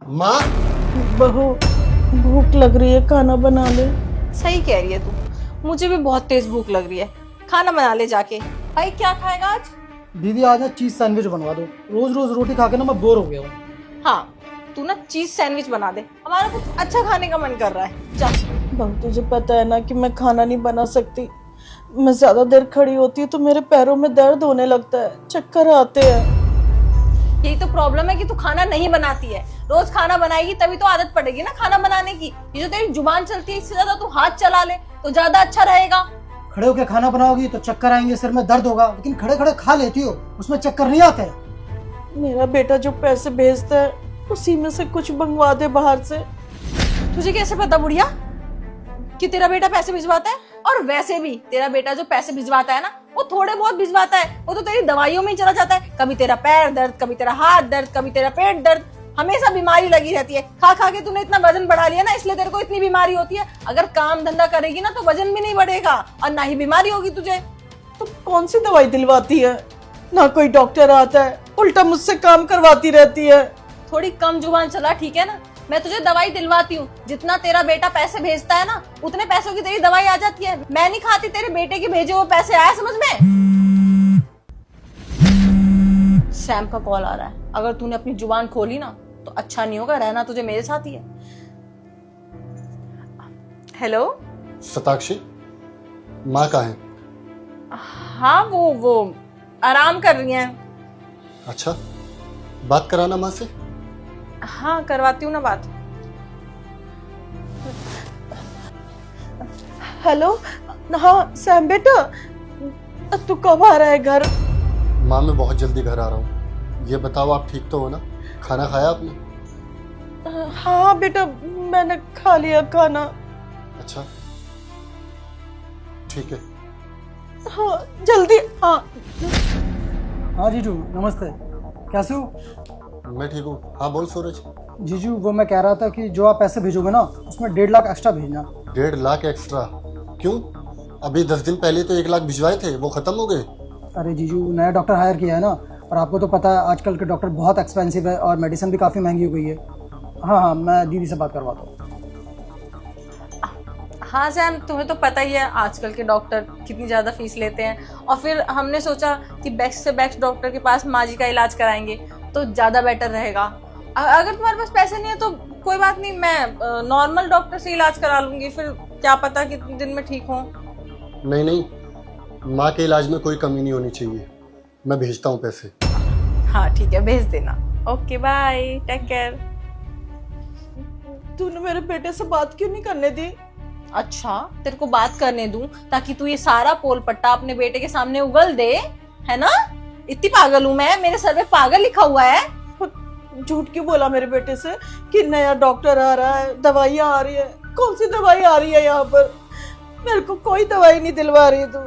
माँ, बहू, भूख लग रही है, खाना बना ले। सही कह रही है तू, मुझे भी बहुत तेज भूख लग रही है। खाना बना ले जाके। भाई क्या खाएगा आज? दीदी आज ना चीज सैंडविच बनवा दो। रोज रोज रोटी खा के ना मैं बोर हो गया हूँ। हाँ, तू ना चीज सैंडविच बना दे, हमारा कुछ अच्छा खाने का मन कर रहा है। जा। बहू तुझे पता है ना कि मैं खाना नहीं बना सकती। मैं ज्यादा देर खड़ी होती हूँ तो मेरे पैरों में दर्द होने लगता है, चक्कर आते हैं। यही तो प्रॉब्लम है कि तू खाना नहीं बनाती है। रोज खाना बनाएगी तभी तो आदत पड़ेगी ना खाना बनाने की। ये जो तेरी जुबान चलती है इससे ज्यादा तू हाथ चला ले तो ज्यादा अच्छा रहेगा। खड़े होके खाना बनाओगी तो चक्कर आएंगे, सिर में दर्द होगा, लेकिन खड़े खड़े खा लेती हो, उसमें चक्कर नहीं आते। मेरा बेटा जो पैसे भेजता है उसी में से कुछ मंगवा दे बाहर से। तुझे कैसे पता बुढ़िया कि तेरा बेटा पैसे भिजवाता है? और वैसे भी तेरा बेटा जो पैसे भिजवाता है ना, वो थोड़े बहुत भिजवाता है, वो तो तेरी दवाइयों में ही चला जाता है। कभी तेरा पैर दर्द, कभी तेरा हाथ दर्द, कभी तेरा पेट दर्द, हमेशा बीमारी लगी रहती है। खा खा के तूने इतना वजन बढ़ा लिया ना, इसलिए तेरे को इतनी बीमारी होती है। अगर काम धंधा करेगी ना तो वजन भी नहीं बढ़ेगा और ना ही बीमारी होगी तुझे। तो कौन सी दवाई दिलवाती है? ना कोई डॉक्टर आता है, उल्टा मुझसे काम करवाती रहती है। थोड़ी कम जुबान चला, ठीक है ना? मैं तुझे दवाई दिलवाती हूँ। जितना तेरा बेटा पैसे भेजता है ना, उतने पैसों की तेरी दवाई आ जाती है। मैं नहीं खाती तेरे बेटे के भेजे हुए पैसे। आया समझ में? सैम का कॉल आ रहा है। अगर तूने अपनी जुबान खोली ना तो अच्छा नहीं होगा। रहना तुझे मेरे साथ ही है। हेलो। शताक्षी, माँ कहाँ है? हाँ, वो आराम कर रही हैं। अच्छा, बात कराना माँ से। हाँ, करवाती हूँ ना बात। हेलो। हाँ सैम बेटा, तू कब आ रहा है घर? माँ, मैं बहुत जल्दी घर आ रहा हूँ। ये बताओ आप ठीक तो हो ना? खाना खाया आपने? हाँ बेटा, मैंने खा लिया खाना। अच्छा, ठीक है। हाँ जल्दी। हाँ हाँ जीजू नमस्ते, कैसे हो? मैं ठीक हूँ। हाँ बोल सूरज। जीजू वो मैं कह रहा था कि जो आप पैसे भेजोगे ना उसमें 1.5 लाख एक्स्ट्रा भेजना। 1.5 लाख एक्स्ट्रा? क्यों? अभी 10 दिन पहले तो 1 लाख भिजवाए थे, वो खत्म हो गए। अरे जीजू नया डॉक्टर हायर किया है ना, और आपको तो पता है आजकल के डॉक्टर बहुत एक्सपेंसिव है और मेडिसिन भी काफ़ी महंगी हो गई है। हाँ हाँ, मैं दीदी से बात करवाता हूँ। हाँ सैम, तुम्हें तो पता ही है आजकल के डॉक्टर कितनी ज़्यादा फीस लेते हैं। और फिर हमने सोचा कि बेस्ट से बेस्ट डॉक्टर के पास माँ जी का इलाज कराएंगे तो ज़्यादा बेटर रहेगा। अगर तुम्हारे पास पैसे नहीं है तो कोई बात नहीं, मैं नॉर्मल डॉक्टर से इलाज करा लूँगी। फिर क्या पता कितने दिन में ठीक हो। नहीं नहीं, माँ के इलाज में कोई कमी नहीं होनी चाहिए। मैं भेजता हूँ पैसे। हाँ ठीक है, भेज देना। Okay bye, take care. तूने मेरे बेटे से बात क्यों नहीं करने दी? अच्छा, तेरे को बात करने दूं ताकि तू ये सारा पोल पट्टा अपने बेटे के सामने उगल दे, है ना? इतनी पागल हूं मैं? मेरे सर पे पागल लिखा हुआ है। झूठ क्यों बोला मेरे बेटे से कि नया डॉक्टर आ रहा है, दवाइयाँ आ रही है? कौन सी दवाई आ रही है यहाँ पर? मेरे को कोई दवाई नहीं दिलवा रही तू।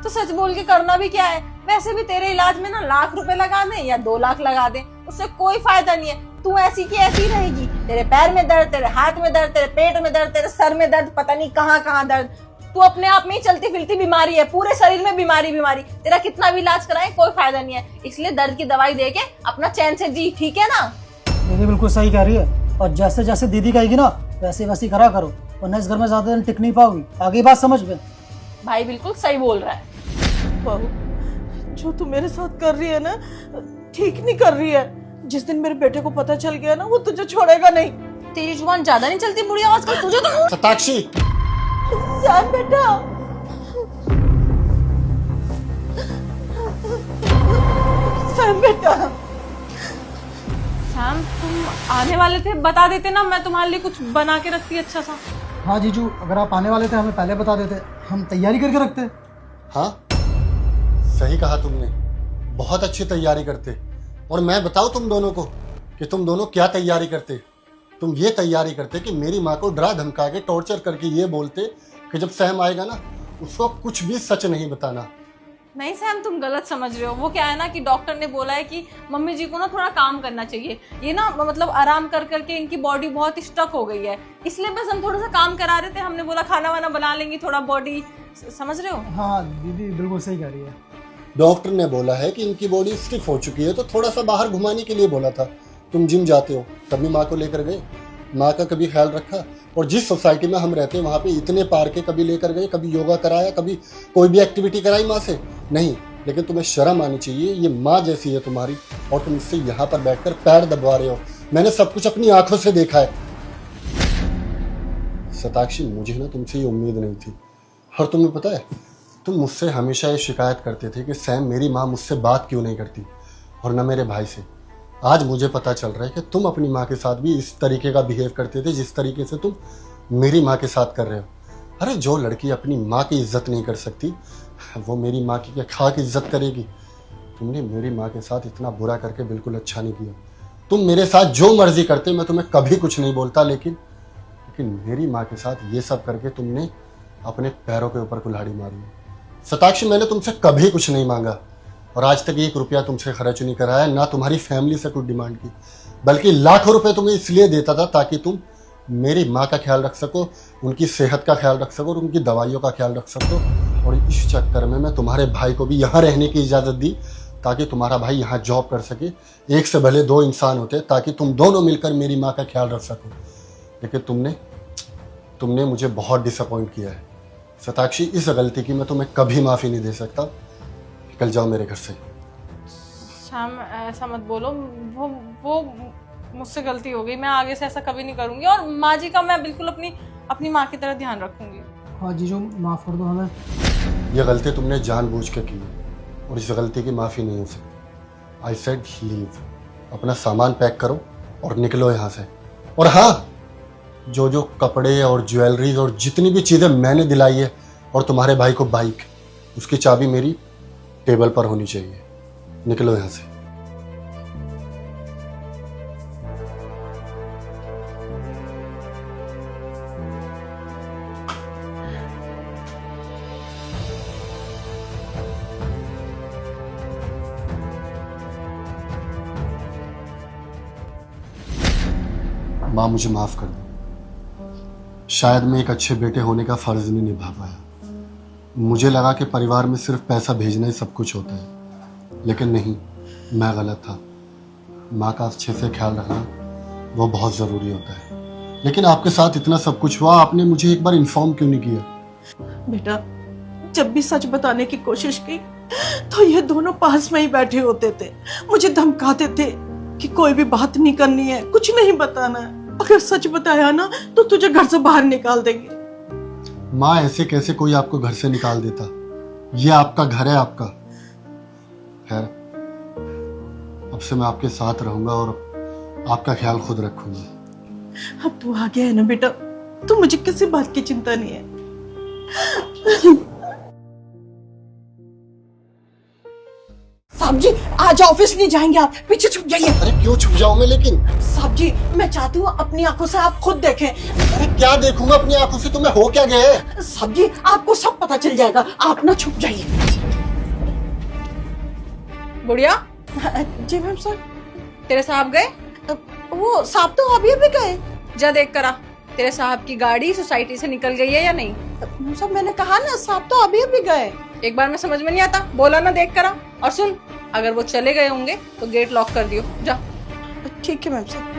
तो सच बोल के करना भी क्या है? वैसे भी तेरे इलाज में ना लाख रुपए लगा दें या 2 लाख लगा दें, उससे कोई फायदा नहीं है। तू ऐसी की ऐसी रहेगी। तेरे पैर में दर्द, तेरे हाथ में दर्द, तेरे पेट में दर्द, तेरे सर में दर्द, पता नहीं कहाँ कहाँ दर्द। तू अपने आप में ही चलती फिरती बीमारी है, पूरे शरीर में बीमारी बीमारी। तेरा कितना भी इलाज कराए कोई फायदा नहीं है। इसलिए दर्द की दवाई दे के अपना चैन से जी, ठीक है ना? दीदी बिल्कुल सही कह रही है, और जैसे जैसे दीदी कहेगी ना वैसे वैसे करा करो, वरना इस घर में ज़्यादा दिन टिक नहीं पाओगी। आगे बात समझ में? भाई बिल्कुल सही बोल रहा है। बहू, जो तू मेरे साथ कर रही है ना, ठीक नहीं कर रही है। जिस दिन मेरे बेटे को पता चल गया ना, वो तुझे छोड़ेगा नहीं। तेरी जुबान ज्यादा नहीं चलती बुढ़िया आजकल तुझे तो? शताक्षी, सैम बेटा, सैम बेटा। सैम, तुम आने वाले थे, बता देते ना, मैं तुम्हारे लिए कुछ बना के रखती अच्छा सा। हाँ जीजू, अगर आप आने वाले थे हमें पहले बता देते, हम तैयारी करके रखते। हाँ सही कहा तुमने, बहुत अच्छी तैयारी करते। और मैं बताऊं तुम दोनों को कि तुम दोनों क्या तैयारी करते? तुम ये तैयारी करते कि मेरी माँ को डरा धमका के टॉर्चर करके ये बोलते कि जब सैम आएगा ना उसको कुछ भी सच नहीं बताना। नहीं सैम, तुम गलत समझ रहे हो। वो क्या है ना कि डॉक्टर ने बोला है कि मम्मी जी को ना थोड़ा काम करना चाहिए। ये ना मतलब आराम कर करके इनकी बॉडी बहुत स्टक हो गई है, इसलिए बस हम थोड़ा सा काम करा रहे थे। हमने बोला खाना वाना बना लेंगी, थोड़ा बॉडी, समझ रहे हो? हाँ दीदी बिल्कुल सही कह रही है। डॉक्टर ने बोला है कि इनकी बॉडी स्टिफ हो चुकी है, तो थोड़ा सा बाहर घुमाने के लिए बोला था। तुम जिम जाते हो, कभी माँ को लेकर गए? माँ का कभी ख्याल रखा? और जिस सोसाइटी में हम रहते हैं वहाँ पे इतने पार्क कभी लेकर गए, कभी योगा कराया, कभी कोई भी एक्टिविटी कराई माँ से? नहीं। लेकिन तुम्हें शर्म आनी चाहिए, ये माँ जैसी है तुम्हारी और तुम इससे यहाँ पर बैठकर पैर दबवा रहे हो। मैंने सब कुछ अपनी आंखों से देखा है। शताक्षी, मुझे ना तुमसे ये उम्मीद नहीं थी। और तुम्हें पता है, तुम मुझसे हमेशा ये शिकायत करते थे कि सैम, मेरी माँ मुझसे बात क्यों नहीं करती और न मेरे भाई से। आज मुझे पता चल रहा है कि तुम अपनी माँ के साथ भी इस तरीके का बिहेव करते थे जिस तरीके से तुम मेरी माँ के साथ कर रहे हो। अरे जो लड़की अपनी माँ की इज्जत नहीं कर सकती वो मेरी माँ की क्या खाक इज्जत करेगी? तुमने मेरी माँ के साथ इतना बुरा करके बिल्कुल अच्छा नहीं किया। तुम मेरे साथ जो मर्जी करते, मैं तुम्हें कभी कुछ नहीं बोलता, लेकिन मेरी माँ के साथ ये सब करके तुमने अपने पैरों के ऊपर कुल्हाड़ी मारी है। शताक्षी, मैंने तुमसे कभी कुछ नहीं मांगा और आज तक 1 रुपया तुमसे खर्च नहीं कराया, ना तुम्हारी फैमिली से कुछ डिमांड की, बल्कि लाखों रुपए तुम्हें इसलिए देता था ताकि तुम मेरी माँ का ख्याल रख सको, उनकी सेहत का ख्याल रख सको और उनकी दवाइयों का ख्याल रख सको। और इस चक्कर में मैं तुम्हारे भाई को भी यहाँ रहने की इजाज़त दी ताकि तुम्हारा भाई यहाँ जॉब कर सके। एक से भले 2 इंसान होते ताकि तुम दोनों मिलकर मेरी माँ का ख्याल रख सको। लेकिन तुमने मुझे बहुत डिसअपॉइंट किया है शताक्षी। इस गलती की मैं तुम्हें कभी माफ़ी नहीं दे सकता। निकल जाओ मेरे घर से। शाम, ऐसा मत बोलो। वो मुझसे गलती हो गई, मैं आगे से ऐसा कभी नहीं करूंगी और माँ जी का मैं बिल्कुल अपनी माँ की तरह ध्यान रखूंगी। हाँ जीजू, माफ़ कर दो हमें। ये गलती तुमने जानबूझ के की है और इस गलती की माफ़ी नहीं हो सकती। आई सेड लीव। अपना सामान पैक करो और निकलो यहाँ से। और हाँ, जो जो कपड़े और ज्वेलरी और जितनी भी चीज़ें मैंने दिलाई है और तुम्हारे भाई को बाइक, उसकी चाबी मेरी टेबल पर होनी चाहिए। निकलो यहाँ से। माँ, मुझे माफ कर दो। शायद मैं एक अच्छे बेटे होने का फर्ज नहीं निभा पाया। मुझे लगा कि परिवार में सिर्फ पैसा भेजना ही सब कुछ होता है, लेकिन नहीं, मैं गलत था। माँ का अच्छे से ख्याल रखना वो बहुत ज़रूरी होता है। लेकिन आपके साथ इतना सब कुछ हुआ, आपने मुझे एक बार इन्फॉर्म क्यों नहीं किया? बेटा, जब भी सच बताने की कोशिश की तो ये दोनों पास में ही बैठे होते थे, मुझे धमकाते थे कि कोई भी बात नहीं करनी है, कुछ नहीं बताना है, अगर सच बताया ना तो तुझे घर से बाहर निकाल देंगे। माँ, ऐसे कैसे कोई आपको घर से निकाल देता? ये आपका घर है, आपका। खैर, अब से मैं आपके साथ रहूंगा और आपका ख्याल खुद रखूंगा। अब तू आ गया है ना बेटा, तो मुझे किसी बात की चिंता नहीं है। साहब जी, आज ऑफिस नहीं जाएंगे आप, पीछे छुप जाइए। अरे क्यों छुप जाऊं मैं? लेकिन साहब जी, मैं चाहती हूँ अपनी आंखों से आप खुद देखें। अरे क्या देखूंगा अपनी आंखों से? तुम्हें हो क्या गया है? साहब जी, आपको सब पता चल जाएगा, आप ना छुप जाइए। बुढ़िया, जी मैम सर। तेरे साहब गए? वो साहब तो अभी अभी गए। जा देख कर आ, तेरे साहब की गाड़ी सोसाइटी से निकल गई है या नहीं। सब मैंने कहा ना, साहब तो अभी अभी गए। एक बार में समझ में नहीं आता, बोला ना देख कर आ। और सुन, अगर वो चले गए होंगे तो गेट लॉक कर दियो। जा। ठीक है मैम सर।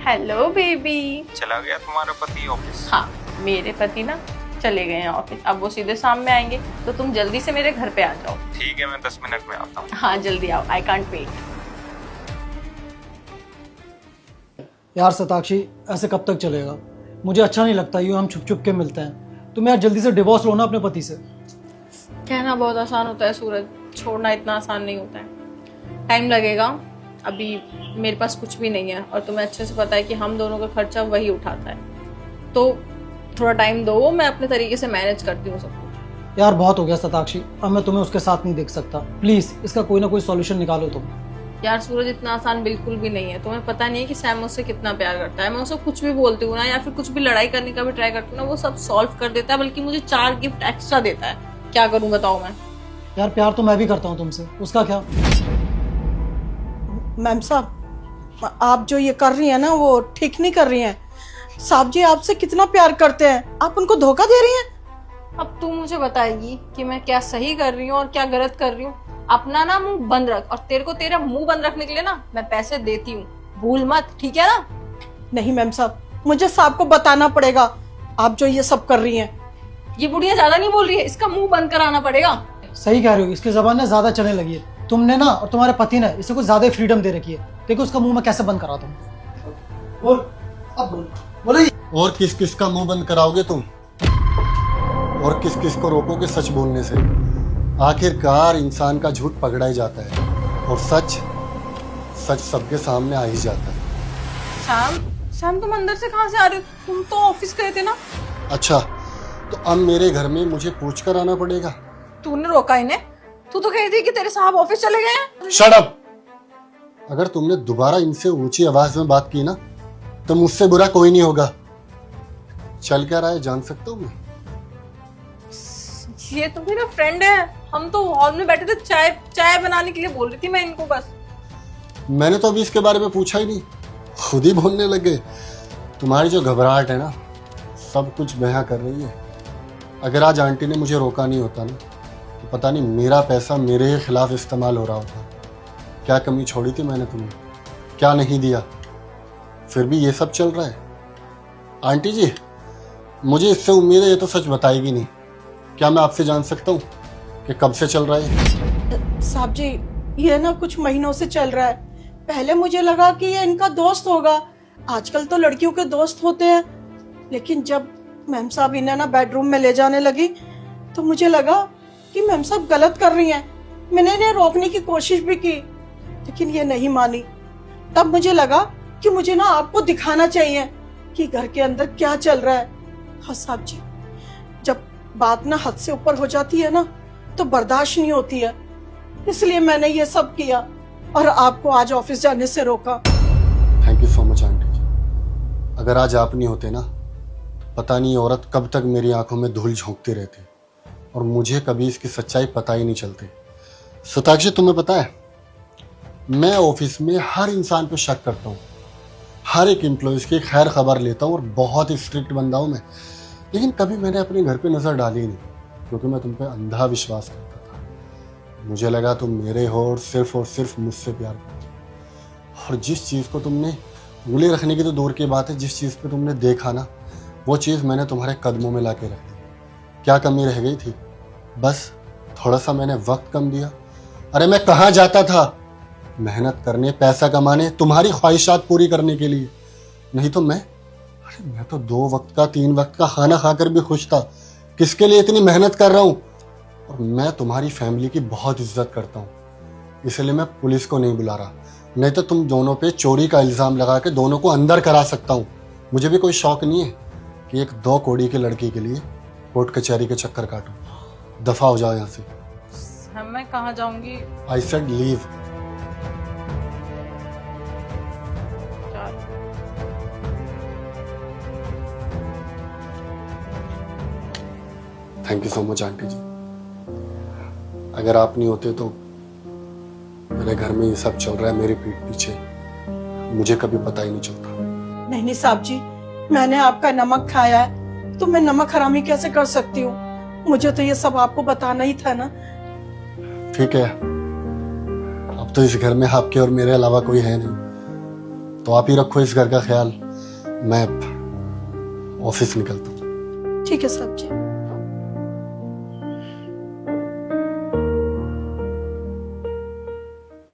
Hello baby. चला गया तुम्हारा पति ऑफिस? हाँ, मेरे पति ना चले गए हैं ऑफिस, अब वो सीधे शाम में आएंगे, तो तुम जल्दी से मेरे घर पे आ जाओ। ठीक है, मैं 10 मिनट में आता हूँ। हाँ जल्दी आओ, आई कांट वेट। यार शताक्षी, ऐसे कब तक चलेगा? मुझे अच्छा नहीं लगता यूँ हम छुप छुप के मिलते हैं। तुम यार जल्दी से डिवोर्स लो ना अपने पति से। कहना बहुत आसान होता है सूरज, छोड़ना इतना आसान नहीं होता है, टाइम लगेगा। अभी मेरे पास कुछ भी नहीं है और तुम्हें अच्छे से पता है कि हम दोनों का खर्चा वही उठाता है, तो थोड़ा टाइम दो, मैं अपने तरीके से मैनेज करती हूँ सब कुछ। यार बहुत हो गया शताक्षी, अब मैं तुम्हें उसके साथ नहीं देख सकता। प्लीज इसका कोई ना कोई सॉल्यूशन निकालो तुम। यार सूरज, इतना आसान बिल्कुल भी नहीं है। तुम्हें पता नहीं है कि सैम मुझसे कितना प्यार करता है। मैं उसको कुछ भी बोलती हूँ ना, या फिर कुछ भी लड़ाई करने का भी ट्राई करती हूँ ना, वो सब सॉल्व कर देता है, बल्कि मुझे 4 गिफ्ट एक्स्ट्रा देता है। क्या करूँ बताओ मैं? यार प्यार तो मैं भी करता हूँ तुमसे, उसका क्या? मैम साहब, आप जो ये कर रही हैं ना वो ठीक नहीं कर रही हैं। साहब जी आपसे कितना प्यार करते हैं, आप उनको धोखा दे रही हैं। अब तू मुझे बताएगी कि मैं क्या सही कर रही हूँ और क्या गलत कर रही हूँ। अपना ना मुंह बंद रख, और तेरे को तेरा मुंह बंद रखने के लिए ना मैं पैसे देती हूँ, भूल मत, ठीक है ना। नहीं मैम साहब, मुझे साहब को बताना पड़ेगा आप जो ये सब कर रही हैं। ये बुढ़िया ज्यादा नहीं बोल रही है, इसका मुंह बंद कराना पड़ेगा। सही कह रही हो, इसकी जबान ना ज्यादा चलने लगी है। तुमने ना और तुम्हारे पति ने इसे कुछ ज्यादा फ्रीडम दे रखी है। देखो उसका मुंह मैं कैसे बंद कराता हूँ। बोल, अब बोल, बोलो। और किस किस का मुंह बंद कराओगे तुम? और किस किस को रोकोगे सच बोलने से? आखिरकार इंसान का झूठ पकड़ा ही जाता है और सच सबके सामने आ ही जाता है। शाम तुम अंदर से कहाँ से आ रहे हो? तुम तो ऑफिस गए थे ना। अच्छा, तो अब मेरे घर में मुझे पूछ कर आना पड़ेगा? तूने रोका इन्हें? तू तो कह रही थी कि तेरे साहब ऑफिस चले गए हैं। Shut up! अगर तुमने दोबारा इनसे ऊंची आवाज में बात की ना तो मुझसे बुरा कोई नहीं होगा। चल क्या रहा है जान सकता हूँ मैं? ये तो मेरा फ्रेंड है, हम तो हॉल में बैठे थे, चाय बनाने के लिए बोल रही थी मैं इनको बस। मैंने तो अभी इसके बारे में पूछा ही नहीं, खुद ही बोलने लगे। तुम्हारी जो घबराहट है ना, सब कुछ बयां कर रही है। अगर आज आंटी ने मुझे रोका नहीं होता ना तो पता नहीं मेरा पैसा मेरे ही खिलाफ इस्तेमाल हो रहा होता। क्या कमी छोड़ी थी मैंने तुम्हें? क्या नहीं दिया? फिर भी ये सब चल रहा है। आंटी जी, मुझे इससे उम्मीद है ये तो सच बताएगी नहीं। क्या मैं आपसे जान सकता हूँ कि कब से चल रहा है? साहब जी ये ना कुछ महीनों से चल रहा है। पहले मुझे लगा कि ये इनका दोस्त होगा, आजकल तो लड़कियों के दोस्त होते हैं। लेकिन जब मैम साहब इन्हें ना बेडरूम में ले जाने लगी तो मुझे लगा कि मैम साहब गलत कर रही हैं। मैंने इन्हें रोकने की कोशिश भी की लेकिन ये नहीं मानी। तब मुझे लगा कि मुझे ना आपको दिखाना चाहिए कि घर के अंदर क्या चल रहा है। हाँ साहब जी, जब बात ना हद से ऊपर हो जाती है ना तो बर्दाश्त नहीं होती है, इसलिए मैंने ये सब किया और आपको आज ऑफिस जाने से रोका। Thank you so much aunty ji. अगर आज आप नहीं होते ना तो पता नहीं औरत कब तक मेरी आंखों में धूल झोंकती रहती और मुझे कभी इसकी सच्चाई पता ही नहीं चलती। सुताक्षी, तुम्हें पता है मैं ऑफिस में हर इंसान पे शक करता हूँ, हर एक एम्प्लॉयज की खैर खबर लेता हूँ और बहुत ही स्ट्रिक्ट बंदा हूँ मैं। लेकिन कभी मैंने अपने घर पे नजर डाली ही नहीं क्योंकि मैं तुम पे अंधा विश्वास करता था। मुझे लगा तुम मेरे हो और सिर्फ मुझसे प्यार करते हो। और जिस चीज़ को तुमने उंगली रखने की तो दूर की बात है, जिस चीज़ पे तुमने देखा ना वो चीज़ मैंने तुम्हारे कदमों में ला के रख दी। क्या कमी रह गई थी? बस थोड़ा सा मैंने वक्त कम दिया। अरे मैं कहाँ जाता था मेहनत करने, पैसा कमाने, तुम्हारी ख्वाहिशात पूरी करने के लिए। नहीं तो मैं तो 2 वक्त का 3 वक्त का खाना खाकर भी खुश था। किसके लिए इतनी मेहनत कर रहा हूँ? और मैं तुम्हारी फैमिली की बहुत इज्जत करता हूँ, इसलिए मैं पुलिस को नहीं बुला रहा। नहीं तो तुम दोनों पे चोरी का इल्जाम लगा के दोनों को अंदर करा सकता हूँ। मुझे भी कोई शौक नहीं है कि एक 2 कौड़ी की लड़की के लिए कोर्ट कचहरी के चक्कर काटूं। दफा हो जाओ यहाँ से। मैं कहाँ जाऊंगी? I said leave. Thank you so much aunty ji. अगर आप नहीं होते तो मेरे घर में ये सब चल रहा है मेरी पीठ पीछे, मुझे कभी पता ही नहीं चलता। नहीं साहब जी, मैंने आपका नमक खाया है तो मैं नमक हरामी कैसे कर सकती हूँ? मुझे तो ये सब आपको बताना ही था ना। ठीक है, अब तो इस घर में आपके और मेरे अलावा कोई है नहीं, तो आप ही रखो इस घर का ख्याल। मैं ऑफिस निकलता हूँ। ठीक है साहब जी।